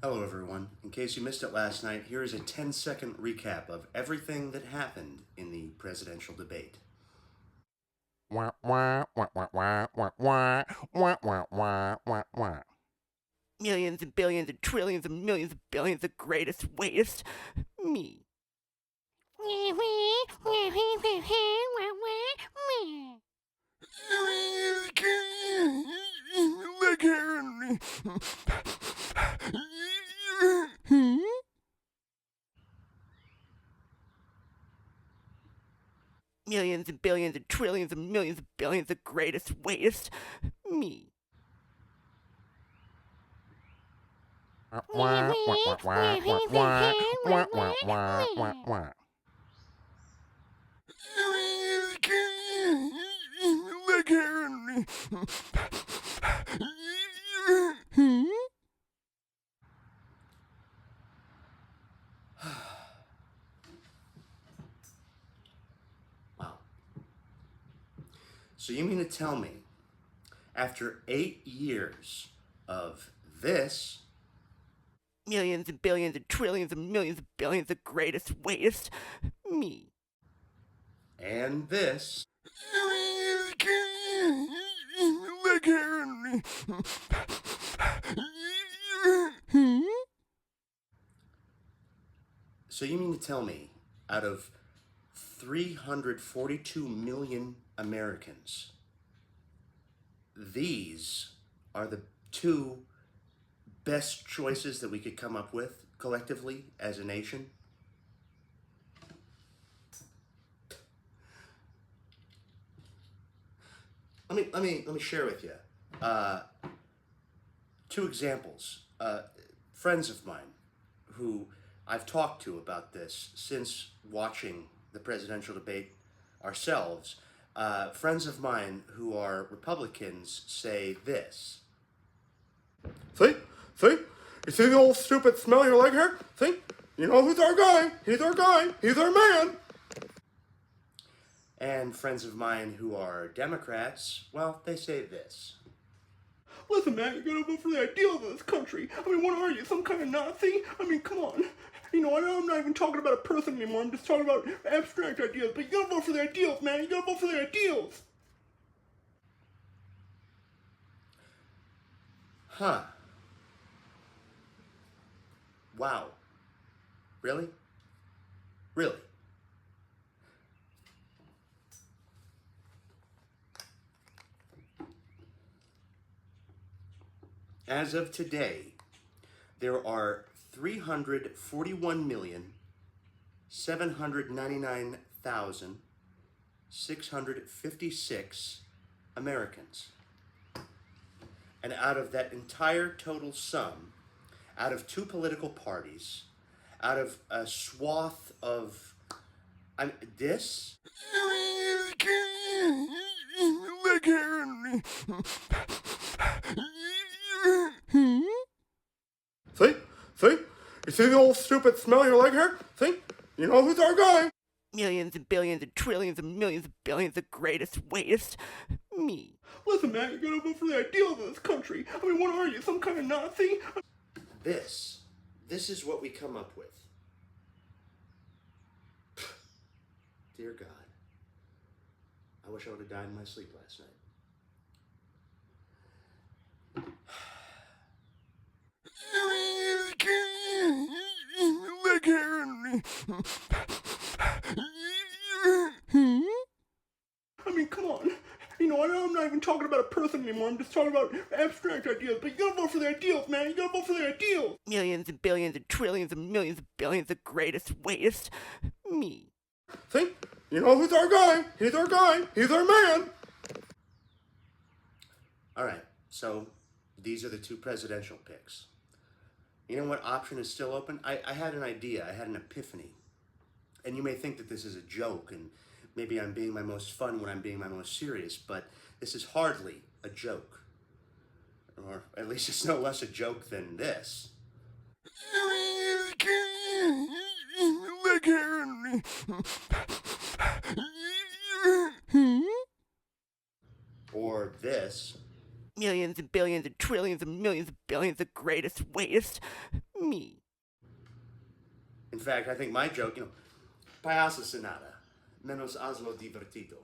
Hello, everyone. In case you missed it last night, here is a 10-second recap of everything that happened in the presidential debate. Wah, wah, wah, wah, wah, wah, wah, wah, wah, wah, wah, wah. Millions and billions and trillions and millions of billions of greatest waste. Me. Millions and billions and trillions and millions of billions of greatest waste. Me. Wah, wah, wah, wah, wah, wah, wah, wah, wah, wah, wah. Wow. So you mean to tell me, after 8 years of this Millions and billions and trillions and millions of billions of greatest waste. Me. and this, so you mean to tell me, out of 342 million Americans, these are the two best choices that we could come up with collectively as a nation? Let me share with you two examples. Friends of mine who I've talked to about this since watching the presidential debate ourselves. Friends of mine who are Republicans say this. See? See? You see the old stupid smell your leg hair? See? You know who's our guy? He's our guy. He's our man. And friends of mine who are Democrats, well, they say this. Listen, man, you gotta vote for the ideals of this country. I mean, what are you, some kind of Nazi? I mean, come on. You know, I know I'm not even talking about a person anymore. I'm just talking about abstract ideas. But you gotta vote for the ideals, man. You gotta vote for the ideals. Huh. Wow. Really? Really? As of today, there are 341,799,656 Americans. And out of that entire total sum, out of two political parties, out of a swath of this, see? See? You see the old stupid smell your leg hair? See? You know who's our guy? Millions and billions and trillions and millions of billions of greatest waste. Me. Listen, man, you gotta vote for the ideals of this country. I mean, what are you, some kind of Nazi? This. This is what we come up with. Dear God. I wish I would have died in my sleep last night. I mean, come on. You know, I know I'm not even talking about a person anymore. I'm just talking about abstract ideas. But you gotta vote for the ideals, man. You gotta vote for the ideals. Millions and billions and trillions and millions of billions of greatest waste. Me. See? You know who's our guy? He's our guy. He's our man. All right, so these are the two presidential picks. You know what option is still open? I had an idea. I had an epiphany. And you may think that this is a joke, and maybe I'm being my most fun when I'm being my most serious, but this is hardly a joke. Or at least it's no less a joke than this. Or this. Millions and billions and trillions and millions of billions of greatest waste. Me. In fact, I think my joke, payaso sin nada, menos hazlo divertido.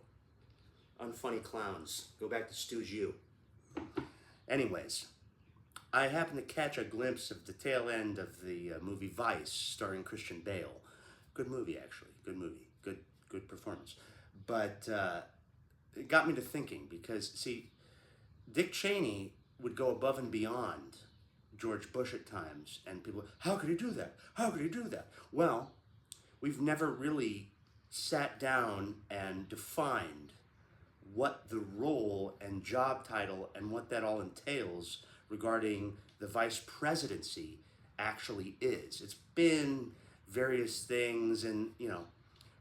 Unfunny clowns. Go back to Stooge U. Anyways, I happened to catch a glimpse of the tail end of the movie Vice, starring Christian Bale. Good movie, actually. Good movie. Good performance. But it got me to thinking because, see, Dick Cheney would go above and beyond George Bush at times, and people, how could he do that? How could he do that? Well, we've never really sat down and defined what the role and job title and what that all entails regarding the vice presidency actually is. It's been various things and,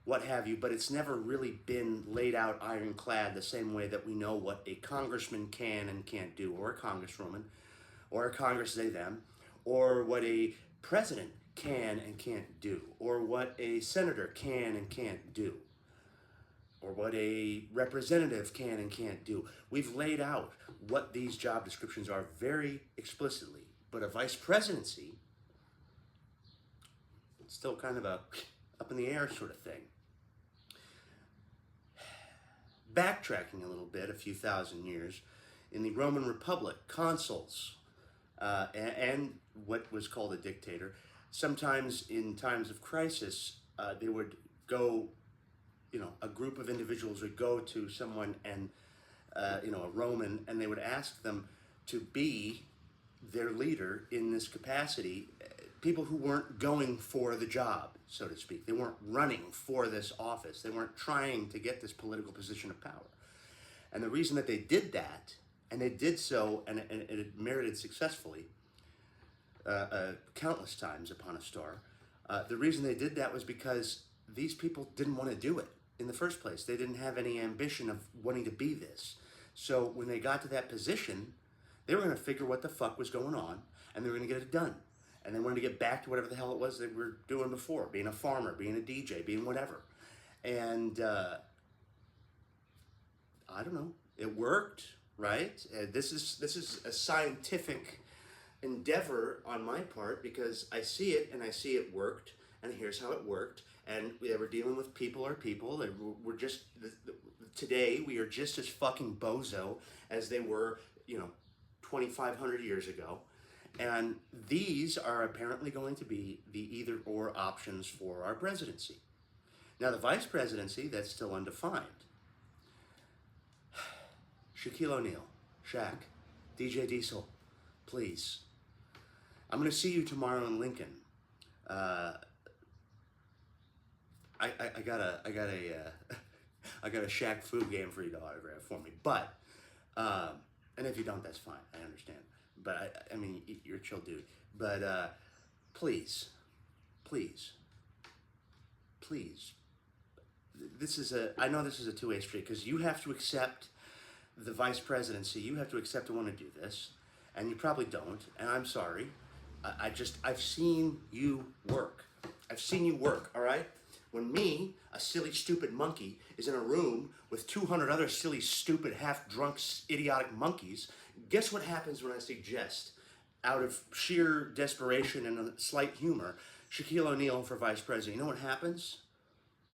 what have you, but it's never really been laid out ironclad the same way that we know what a congressman can and can't do, or a congresswoman, or a congress they them, or what a president can and can't do, or what a senator can and can't do, or what a representative can and can't do. We've laid out what these job descriptions are very explicitly, but a vice presidency, it's still kind of a up in the air sort of thing. Backtracking a little bit, a few thousand years, in the Roman Republic, consuls and what was called a dictator, sometimes in times of crisis, they would go, a group of individuals would go to someone and, a Roman, and they would ask them to be their leader in this capacity. People who weren't going for the job, so to speak. They weren't running for this office. They weren't trying to get this political position of power. And the reason that they did that, and they did so, and it merited successfully, countless times upon a star, the reason they did that was because these people didn't want to do it in the first place. They didn't have any ambition of wanting to be this. So when they got to that position, they were going to figure what the fuck was going on, and they were going to get it done. And they wanted to get back to whatever the hell it was they were doing before, being a farmer, being a DJ, being whatever. And I don't know, it worked, right? This is a scientific endeavor on my part because I see it and I see it worked, and here's how it worked. And we're dealing with people are people. We're just, today we are just as fucking bozo as they were, 2,500 years ago. And these are apparently going to be the either or options for our presidency. Now, the vice presidency, that's still undefined. Shaquille O'Neal, Shaq, DJ Diesel, please. I'm going to see you tomorrow in Lincoln. I got a Shaq Fu game for you to autograph for me. But, and if you don't, that's fine. I understand. But I mean, you're a chill dude. But please. I know this is a two-way street because you have to accept the vice presidency. You have to accept to want to do this, and you probably don't. And I'm sorry. I've seen you work. All right. When me, a silly, stupid monkey, is in a room with 200 other silly, stupid, half-drunk, idiotic monkeys, guess what happens when I suggest, out of sheer desperation and a slight humor, Shaquille O'Neal for vice president? You know what happens?